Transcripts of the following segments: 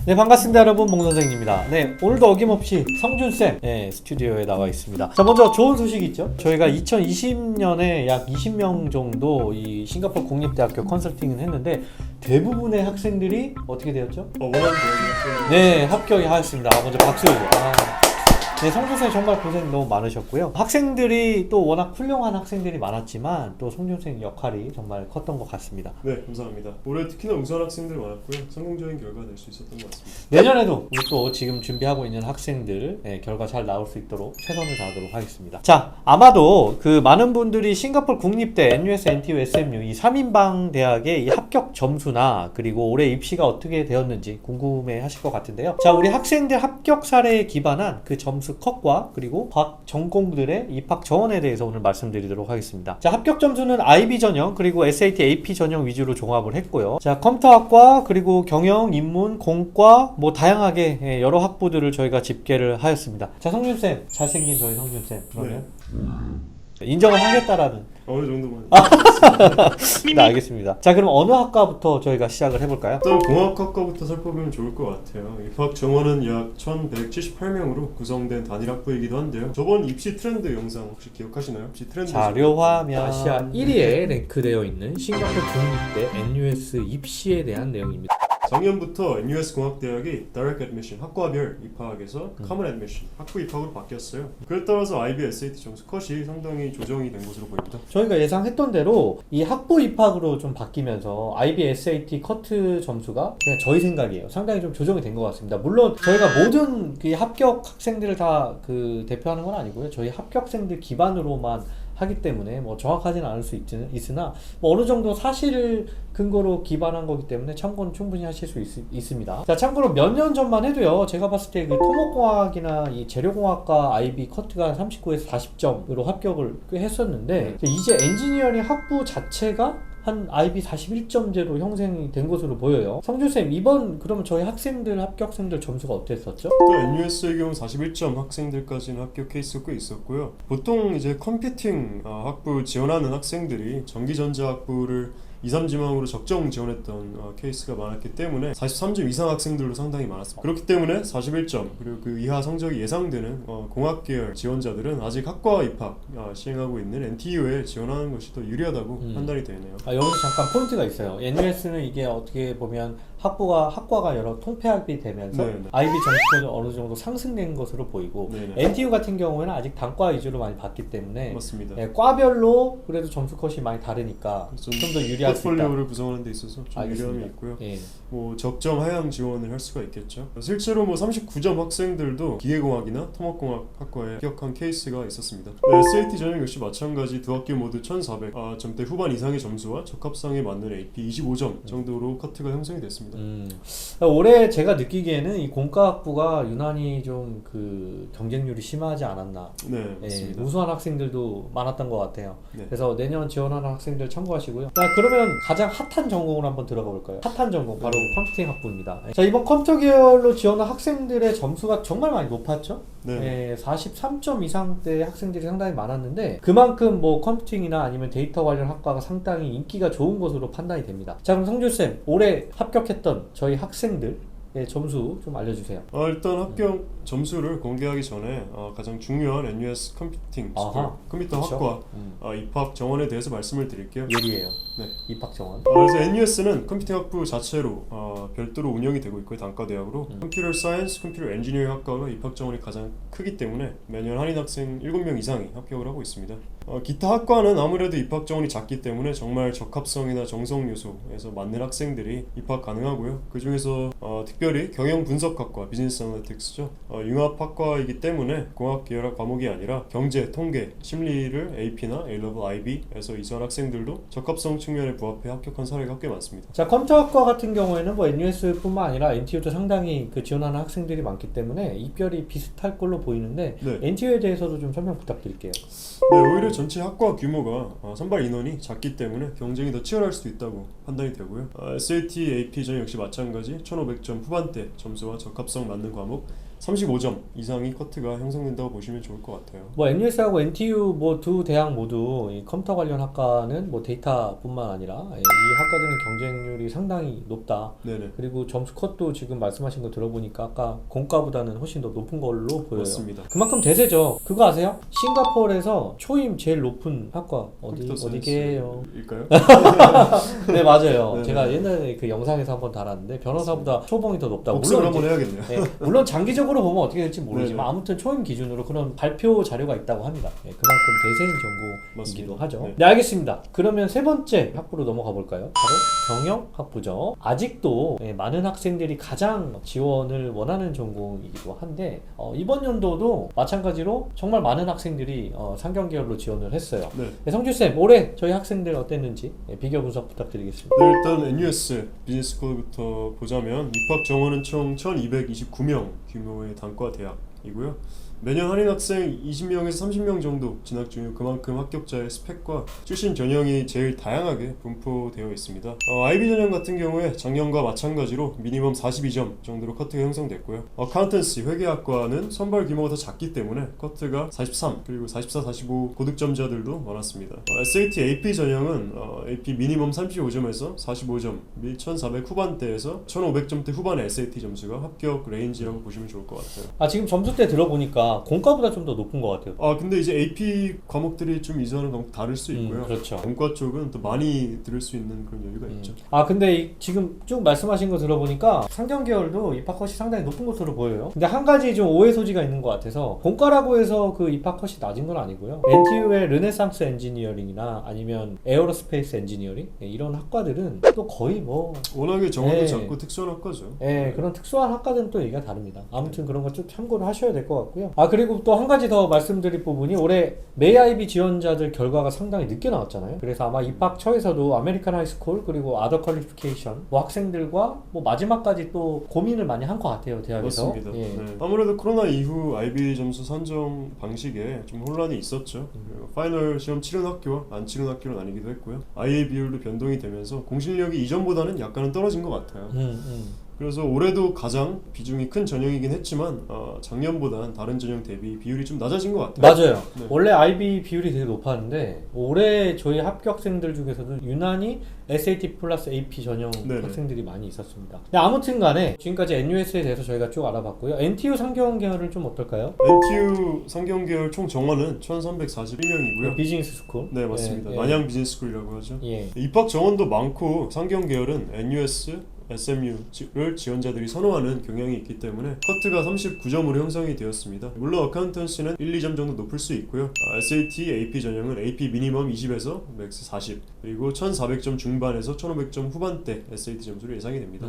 네, 반갑습니다 여러분, 몽선생입니다. 네, 오늘도 어김없이 성준쌤 스튜디오에 나와 있습니다. 자, 먼저 좋은 소식 있죠? 저희가 2020년에 약 20명 정도 이 싱가포르 공립대학교 컨설팅을 했는데 대부분의 학생들이 어떻게 되었죠? 원하는 대학이 네, 합격이 하였습니다. 먼저 박수. 네, 성준쌤 정말 고생 너무 많으셨고요. 학생들이 또 워낙 훌륭한 학생들이 많았지만 또 성준쌤 역할이 정말 컸던 것 같습니다. 네, 감사합니다. 올해 특히나 우수한 학생들 많았고요. 성공적인 결과 낼 수 있었던 것 같습니다. 내년에도 우리 또 지금 준비하고 있는 학생들 결과 잘 나올 수 있도록 최선을 다하도록 하겠습니다. 자, 아마도 그 많은 분들이 싱가포르 국립대, NUS, NTU, SMU 이 3인방 대학의 이 합격 점수나 그리고 올해 입시가 어떻게 되었는지 궁금해 하실 것 같은데요. 자, 우리 학생들 합격 사례에 기반한 그 점수 컷과 그리고 각 전공들의 입학 정원에 대해서 오늘 말씀드리도록 하겠습니다. 자, 합격 점수는 IB 전형 그리고 SAT, AP 전형 위주로 종합을 했고요. 자, 컴퓨터학과 그리고 경영, 인문, 공과 뭐 다양하게 여러 학부들을 저희가 집계를 하였습니다. 자, 성준쌤, 잘생긴 저희 성준쌤 그러면 인정을 하겠다라는 어느 정도만. 네, 알겠습니다. 자, 그럼 어느 학과부터 저희가 시작을 해볼까요? 일단 공학학과부터 살펴보면 좋을 것 같아요. 입학 정원은 약 1178명으로 구성된 단일학부이기도 한데요. 저번 입시 트렌드 영상 혹시 기억하시나요? 입시 트렌드 자료화면 아시아 1위에 랭크되어 있는 싱가포르 국립대 NUS 입시에 대한 내용입니다. 작년부터 NUS 공학대학이 Direct Admission 학과별 입학에서 Common Admission 학부 입학으로 바뀌었어요. 그에 따라서 IB, SAT 점수 컷이 상당히 조정이 된 것으로 보입니다. 저희가 예상했던 대로 이 학부 입학으로 좀 바뀌면서 IB, SAT 커트 점수가 그냥 저희 생각이에요. 상당히 좀 조정이 된 것 같습니다. 물론 저희가 모든 그 합격 학생들을 다 그 대표하는 건 아니고요. 저희 합격생들 기반으로만 하기 때문에 뭐 정확하지는 않을 수 있으나 뭐 어느 정도 사실을 근거로 기반한 거기 때문에 참고는 충분히 하실 수 있습니다. 자, 참고로 몇 년 전만 해도요, 제가 봤을 때 그 토목공학이나 이 재료공학과 IB 커트가 39에서 40점으로 합격을 꽤 했었는데 이제 엔지니어링 학부 자체가 한 IB 41점제로 형성이 된 것으로 보여요. 성준쌤, 이번 그러면 저희 학생들 합격생들 점수가 어땠었죠? 또 NUS의 경우 41점 학생들까지는 합격 케이스가 꽤 있었고요. 보통 이제 컴퓨팅 학부 지원하는 학생들이 전기전자 학부를 2, 3지망으로 적정 지원했던 케이스가 많았기 때문에 43점 이상 학생들로 상당히 많았습니다. 그렇기 때문에 41점 그리고 그 이하 성적이 예상되는 공학계열 지원자들은 아직 학과 입학 시행하고 있는 NTU에 지원하는 것이 더 유리하다고 판단이 되네요. 여기서 잠깐 포인트가 있어요. NUS는 이게 어떻게 보면 학과가 여러 통폐합이 되면서 네네. IB 점수가 어느 정도 상승된 것으로 보이고 네네. NTU 같은 경우에는 아직 단과 위주로 많이 봤기 때문에 맞습니다. 과별로 그래도 점수 컷이 많이 다르니까 좀 더 유리할 수 있다. 포트폴리오를 구성하는 데 있어서 좀 알겠습니다. 유리함이 있고요. 예. 뭐 적정 하향 지원을 할 수가 있겠죠. 실제로 뭐 39점 학생들도 기계공학이나 토목공학 학과에 합격한 케이스가 있었습니다. SAT 전형 역시 마찬가지 두 학교 모두 1400점대 후반 이상의 점수와 적합성에 맞는 AP 25점 정도로 커트가 형성이 됐습니다. 올해 제가 느끼기에는 이 공과학부가 유난히 좀 그 경쟁률이 심하지 않았나. 네, 맞습니다. 우수한 학생들도 많았던 것 같아요. 네. 그래서 내년 지원하는 학생들 참고하시고요. 자, 그러면 가장 핫한 전공으로 한번 들어가 볼까요? 핫한 전공 바로 컴퓨팅 학부입니다. 자, 이번 컴퓨터 계열로 지원한 학생들의 점수가 정말 많이 높았죠? 네. 43점 이상대 학생들이 상당히 많았는데 그만큼 뭐 컴퓨팅이나 아니면 데이터 관련 학과가 상당히 인기가 좋은 것으로 판단이 됩니다. 자, 그럼 성준쌤, 올해 합격했던 저희 학생들 점수 좀 알려주세요. 일단 합격 점수를 공개하기 전에 가장 중요한 NUS 컴퓨팅 스쿨, 컴퓨터 그쵸? 학과 입학 정원에 대해서 말씀을 드릴게요. 예리해요. 네. 입학 정원. 그래서 NUS는 컴퓨팅 학부 자체로 별도로 운영이 되고 있고요. 단과 대학으로 컴퓨터 사이언스, 컴퓨터 엔지니어링 학과가 입학 정원이 가장 크기 때문에 매년 한인 학생 7명 이상이 합격을 하고 있습니다. 기타 학과는 아무래도 입학 정원이 작기 때문에 정말 적합성이나 정성 요소에서 맞는 학생들이 입학 가능하고요. 그 중에서 특별히 경영 분석학과, 비즈니스 애널리틱스죠. 융합학과이기 때문에 공학 계열학 과목이 아니라 경제, 통계, 심리를 AP나 A-level IB에서 이수한 학생들도 적합성 측면에 부합해 합격한 사례가 꽤 많습니다. 자, 컴퓨터학과 같은 경우에는 뭐 NUS뿐만 아니라 NTU도 상당히 그 지원하는 학생들이 많기 때문에 입결이 비슷할 걸로 보이는데 네. NTU에 대해서도 좀 설명 부탁드릴게요. 네, 오히려 전체 학과 규모가 선발 인원이 작기 때문에 경쟁이 더 치열할 수도 있다고 판단이 되고요. SAT, AP 전 역시 마찬가지 1500점 후반대 점수와 적합성 맞는 과목 35점 이상이 커트가 형성된다고 보시면 좋을 것 같아요. 뭐 NUS하고 NTU 뭐 두 대학 모두 이 컴퓨터 관련 학과는 뭐 데이터뿐만 아니라 이 학과들은 경쟁률이 상당히 높다. 네네. 그리고 점수 컷도 지금 말씀하신 거 들어보니까 아까 공과보다는 훨씬 더 높은 걸로 보여요. 맞습니다. 그만큼 대세죠. 그거 아세요? 싱가포르에서 초임 제일 높은 학과 컴퓨터 어디게요? 사이언스일까요? 네 맞아요. 네네. 제가 옛날에 그 영상에서 한번 달았는데 변호사보다 초봉이 더 높다고. 복습을 물론 한번 이제 해야겠네요. 네, 물론 장기적으로 보면 어떻게 될지 모르지만 네네. 아무튼 초임 기준으로 그런 발표 자료가 있다고 합니다. 네, 그만큼 대세인 전공이기도 맞습니다. 하죠. 네. 네 알겠습니다. 그러면 세 번째 학부로 넘어가 볼까요? 바로 경영학부죠. 아직도 많은 학생들이 가장 지원을 원하는 전공이기도 한데 이번 연도도 마찬가지로 정말 많은 학생들이 상경계열로 지원을 했어요. 네. 성주쌤 올해 저희 학생들 어땠는지 비교 분석 부탁드리겠습니다. 네, 일단 NUS 비즈니스스쿨부터 보자면 입학 정원은 총 1229명 규모의 단과 대학이고요. 매년 할인 학생 20명에서 30명 정도 진학 중이고 그만큼 합격자의 스펙과 출신 전형이 제일 다양하게 분포되어 있습니다. IB 전형 같은 경우에 작년과 마찬가지로 미니멈 42점 정도로 커트가 형성됐고요. 어카운턴시 회계학과는 선발 규모가 더 작기 때문에 커트가 43 그리고 44, 45 고득점자들도 많았습니다. SAT AP 전형은 AP 미니멈 35점에서 45점 및 1400 후반대에서 1500점대 후반의 SAT 점수가 합격 레인지라고 보시면 좋을 것 같아요. 지금 점수대 들어보니까 공과보다 좀 더 높은 것 같아요. 근데 이제 AP 과목들이 좀 이전하는 과목 다를 수 있고요. 그렇죠.文과 쪽은 또 많이 들을 수 있는 그런 여유가 있죠. 근데 지금 쭉 말씀하신 거 들어보니까 상경계열도 입학컷이 상당히 높은 것으로 보여요. 근데 한 가지 좀 오해 소지가 있는 것 같아서 공과라고 해서 그 입학컷이 낮은 건 아니고요. NTU의 르네상스 엔지니어링이나 아니면 에어로스페이스 엔지니어링 이런 학과들은 또 거의 뭐 워낙에 정원도 네. 작고 특수한 학과죠. 그런 특수한 학과들은 또 얘기가 다릅니다. 아무튼 그런 거 좀 참고를 하셔야 될 것 같고요. 그리고 또 한 가지 더 말씀드릴 부분이 올해 메이아이비 지원자들 결과가 상당히 늦게 나왔잖아요. 그래서 아마 입학처에서도 아메리칸 하이스쿨 그리고 아더 퀄리피케이션 학생들과 뭐 마지막까지 또 고민을 많이 한 것 같아요. 대학에서. 맞습니다. 네. 아무래도 코로나 이후 IB 점수 선정 방식에 좀 혼란이 있었죠. 그리고 파이널 시험 치른 학교와 안 치른 학교는 아니기도 했고요. IA 비율도 변동이 되면서 공실력이 이전보다는 약간은 떨어진 것 같아요. 그래서 올해도 가장 비중이 큰 전형이긴 했지만 작년보다는 다른 전형 대비 비율이 좀 낮아진 것 같아요. 맞아요. 네. 원래 IB 비율이 되게 높았는데 올해 저희 합격생들 중에서도 유난히 SAT 플러스 AP 전형 네네. 학생들이 많이 있었습니다. 근데 아무튼 간에 지금까지 NUS에 대해서 저희가 쭉 알아봤고요. NTU 상경 계열은 좀 어떨까요? NTU 상경계열 총 정원은 1341명이고요. 비즈니스 스쿨. 네 맞습니다. 예, 예. 만양 비즈니스쿨이라고 하죠. 예. 입학 정원도 많고 상경계열은 NUS, SMU를 지원자들이 선호하는 경향이 있기 때문에 커트가 39점으로 형성이 되었습니다. 물론 어카운턴시는 1, 2점 정도 높을 수 있고요. SAT, AP 전형은 AP 미니멈 20에서 맥스 40 그리고 1400점 중반에서 1500점 후반대 SAT 점수로 예상이 됩니다.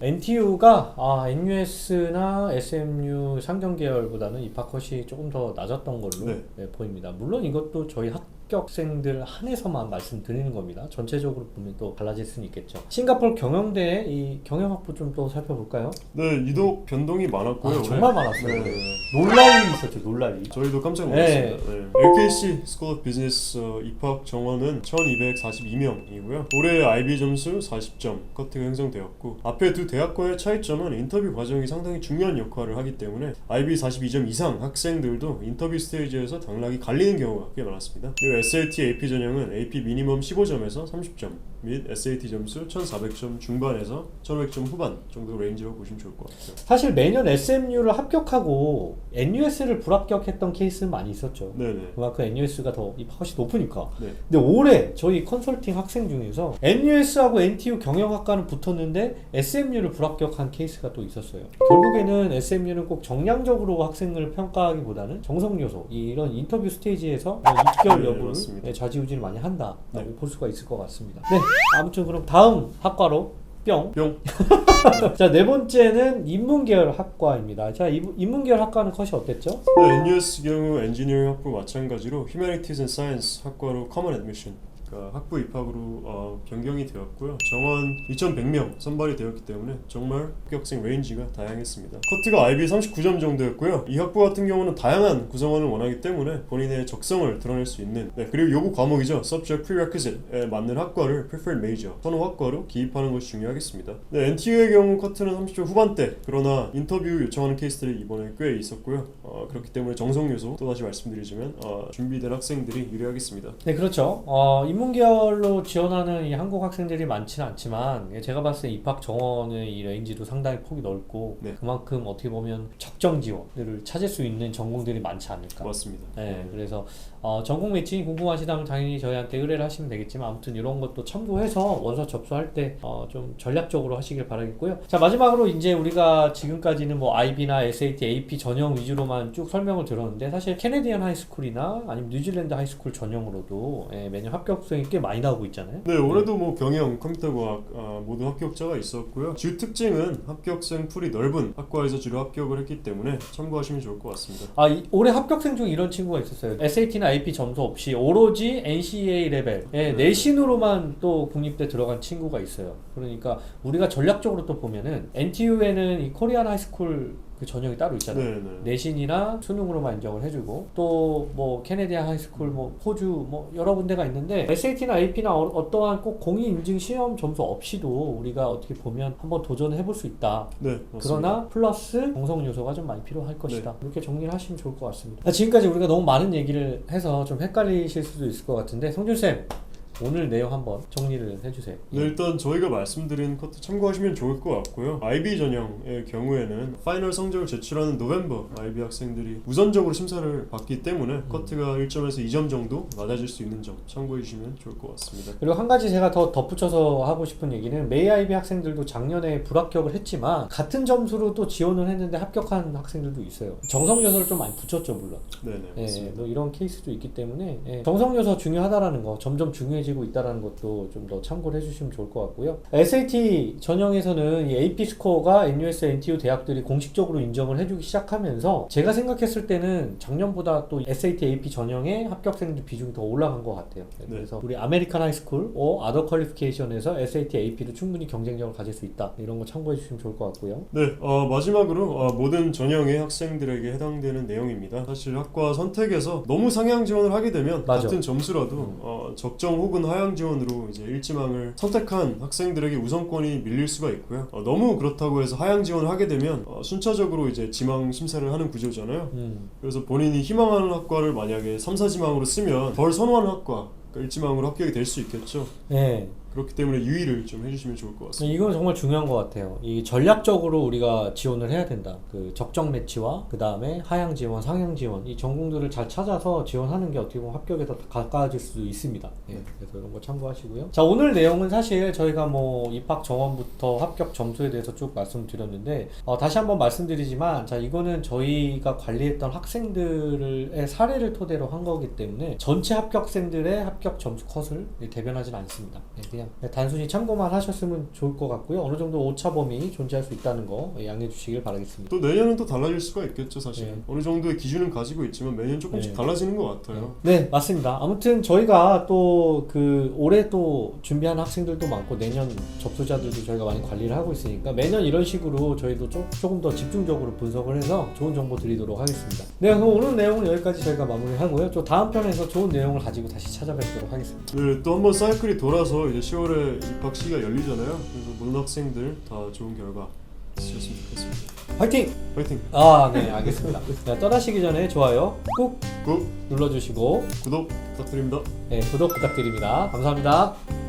NTU가 NUS나 SMU 상경 계열보다는 입학 컷이 조금 더 낮았던 걸로 네. 보입니다. 물론 이것도 저희 합격생들 한해서만 말씀드리는 겁니다. 전체적으로 보면 또 달라질 수는 있겠죠. 싱가포르 경영대의 이 경영학부 좀 또 살펴볼까요? 네, 유독 변동이 많았고요. 정말 많았어요. 네. 논란이 있었죠, 논란이. 저희도 깜짝 놀랐습니다. 네. LKC School of Business 입학 정원은 1242명이고요. 올해 IB 점수 40점 커트가 형성되었고 앞에 두 대학과의 차이점은 인터뷰 과정이 상당히 중요한 역할을 하기 때문에 IB 42점 이상 학생들도 인터뷰 스테이지에서 당락이 갈리는 경우가 꽤 많았습니다. 그리고 SAT, AP 전형은 AP 미니멈 15점에서 30점 및 SAT 점수 1400점 중반에서 1500점 후반 정도 레인지라고 보시면 좋을 것 같아요. 사실 매년 SMU를 합격하고 NUS를 불합격했던 케이스는 많이 있었죠. 네네. 그만큼 NUS가 더 입학컷이 높으니까. 네. 근데 올해 저희 컨설팅 학생 중에서 NUS하고 NTU 경영학과는 붙었는데 SMU를 불합격한 케이스가 또 있었어요. 결국에는 SMU는 꼭 정량적으로 학생을 평가하기보다는 정석 요소, 이런 인터뷰 스테이지에서 입결 네, 여부를 맞습니다. 좌지우지를 많이 한다라고 네. 볼 수가 있을 것 같습니다. 네, 아무튼 그럼 다음 학과로 뿅. 자, 네 번째는 인문계열 학과입니다. 자, 인문계열 학과는 컷이 어땠죠? 네, NUS 경우 엔지니어링 학부 마찬가지로 Humanities and Science 학과로 Common Admission 그러니까 학부 입학으로 변경이 되었고요. 정원 2,100명 선발이 되었기 때문에 정말 합격생 레인지가 다양했습니다. 커트가 IB 39점 정도였고요. 이 학부 같은 경우는 다양한 구성원을 원하기 때문에 본인의 적성을 드러낼 수 있는 그리고 요구 과목이죠. Subject Prerequisite에 맞는 학과를 Preferred Major 선호 학과로 기입하는 것이 중요하겠습니다. NTU의 경우 커트는 30초 후반대 그러나 인터뷰 요청하는 케이스들이 이번에 꽤 있었고요. 그렇기 때문에 정성 요소 또다시 말씀드리자면 준비된 학생들이 유리하겠습니다. 네, 그렇죠. 인문계열로 지원하는 이 한국 학생들이 많지는 않지만 제가 봤을 때 입학 정원의 이 레인지도 상당히 폭이 넓고 네. 그만큼 어떻게 보면 적정 지원을 찾을 수 있는 전공들이 많지 않을까. 맞습니다. 네, 그래서 전공 매칭이 궁금하시다면 당연히 저희한테 의뢰를 하시면 되겠지만 아무튼 이런 것도 참고해서 원서 접수할 때 좀 전략적으로 하시길 바라겠고요. 자, 마지막으로 이제 우리가 지금까지는 뭐 IB나 SAT, AP 전형 위주로만 쭉 설명을 들었는데 사실 캐네디언 하이스쿨이나 아니면 뉴질랜드 하이스쿨 전형으로도 매년 합격생이 꽤 많이 나오고 있잖아요. 네, 올해도 뭐 경영, 컴퓨터과학 모두 합격자가 있었고요. 주 특징은 합격생 풀이 넓은 학과에서 주로 합격을 했기 때문에 참고하시면 좋을 것 같습니다. 올해 합격생 중에 이런 친구가 있었어요. SAT나 AP 점수 없이 오로지 NCEA 레벨의 내신으로만 또 국립대 들어간 친구가 있어요. 그러니까 우리가 전략적으로 또 보면은 NTU에는 이 코리안 하이스쿨 그 전형이 따로 있잖아요. 네네. 내신이나 수능으로만 인정을 해주고 또 뭐 캐네디안 하이스쿨, 뭐 호주 뭐 여러 군데가 있는데 SAT나 AP나 어떠한 꼭 공인 인증 시험 점수 없이도 우리가 어떻게 보면 한번 도전을 해볼 수 있다. 네, 맞습니다. 그러나 플러스 정성 요소가 좀 많이 필요할 것이다. 이렇게 정리를 하시면 좋을 것 같습니다. 지금까지 우리가 너무 많은 얘기를 해서 좀 헷갈리실 수도 있을 것 같은데 성준쌤 오늘 내용 한번 정리를 해주세요. 네, 일단 저희가 말씀드린 것도 참고하시면 좋을 것 같고요. IB 전형의 경우에는 파이널 성적을 제출하는 노벰버 IB 학생들이 우선적으로 심사를 받기 때문에 커트가 1점에서 2점 정도 낮아질 수 있는 점 참고해 주시면 좋을 것 같습니다. 그리고 한 가지 제가 더 덧붙여서 하고 싶은 얘기는 메이 IB 학생들도 작년에 불합격을 했지만 같은 점수로 또 지원을 했는데 합격한 학생들도 있어요. 정성 요소를 좀 많이 붙였죠, 물론. 네네. 뭐 이런 케이스도 있기 때문에 정성 요소 중요하다라는 거, 점점 중요해지고 있다라는 것도 좀 더 참고를 해주시면 좋을 것 같고요. SAT 전형에서는 이 AP 스코어가 NUS, NTU 대학들이 공식적으로 인정을 해주기 시작하면서 제가 생각했을 때는 작년보다 또 SAT, AP 전형의 합격생들 비중이 더 올라간 것 같아요. 그래서 우리 아메리칸 하이스쿨, 아더 퀄리피케이션에서 SAT, AP도 충분히 경쟁력을 가질 수 있다. 이런 거 참고해 주시면 좋을 것 같고요. 네, 마지막으로 모든 전형의 학생들에게 해당되는 내용입니다. 사실 학과 선택에서 너무 상향 지원을 하게 되면 맞아. 같은 점수라도 적정 혹은 하향 지원으로 이제 일지망을 선택한 학생들에게 우선권이 밀릴 수가 있고요. 너무 그렇다고 해서 하향 지원을 하게 되면 순차적으로 이제 지망 심사를 하는 구조잖아요. 그래서 본인이 희망하는 학과를 만약에 3, 4지망으로 쓰면 덜 선호하는 학과 일지망으로 합격이 될 수 있겠죠. 네. 그렇기 때문에 유의를 좀 해주시면 좋을 것 같습니다. 이건 정말 중요한 것 같아요. 이 전략적으로 우리가 지원을 해야 된다. 그 적정 매치와 그 다음에 하향 지원, 상향 지원 이 전공들을 잘 찾아서 지원하는 게 어떻게 보면 합격에 더 가까워질 수도 있습니다. 그래서 이런 거 참고하시고요. 자, 오늘 내용은 사실 저희가 뭐 입학 정원부터 합격 점수에 대해서 쭉 말씀드렸는데 다시 한번 말씀드리지만 자, 이거는 저희가 관리했던 학생들의 사례를 토대로 한 거기 때문에 전체 합격생들의 합격 점수 컷을 대변하진 않습니다. 그냥 단순히 참고만 하셨으면 좋을 것 같고요. 어느 정도 오차 범위 존재할 수 있다는 거 양해해 주시길 바라겠습니다. 또 내년은 또 달라질 수가 있겠죠, 사실. 네. 어느 정도의 기준은 가지고 있지만 매년 조금씩 달라지는 것 같아요. 네, 맞습니다. 아무튼 저희가 또 그 올해 또 준비한 학생들도 많고 내년 접수자들도 저희가 많이 관리를 하고 있으니까 매년 이런 식으로 저희도 조금 더 집중적으로 분석을 해서 좋은 정보 드리도록 하겠습니다. 네, 그럼 오늘 내용은 여기까지 저희가 마무리하고요. 또 다음 편에서 좋은 내용을 가지고 다시 찾아뵙도록 하겠습니다. 네, 또 한번 사이클이 돌아서 이제 10월에 입학 시기가 열리잖아요. 그래서 모든 학생들 다 좋은 결과 있으셨으면 좋겠습니다. 화이팅! 파이팅! 네, 알겠습니다. 자, 떠나시기 전에 좋아요 꾹 꾹 눌러주시고 구독 부탁드립니다. 구독 부탁드립니다. 감사합니다.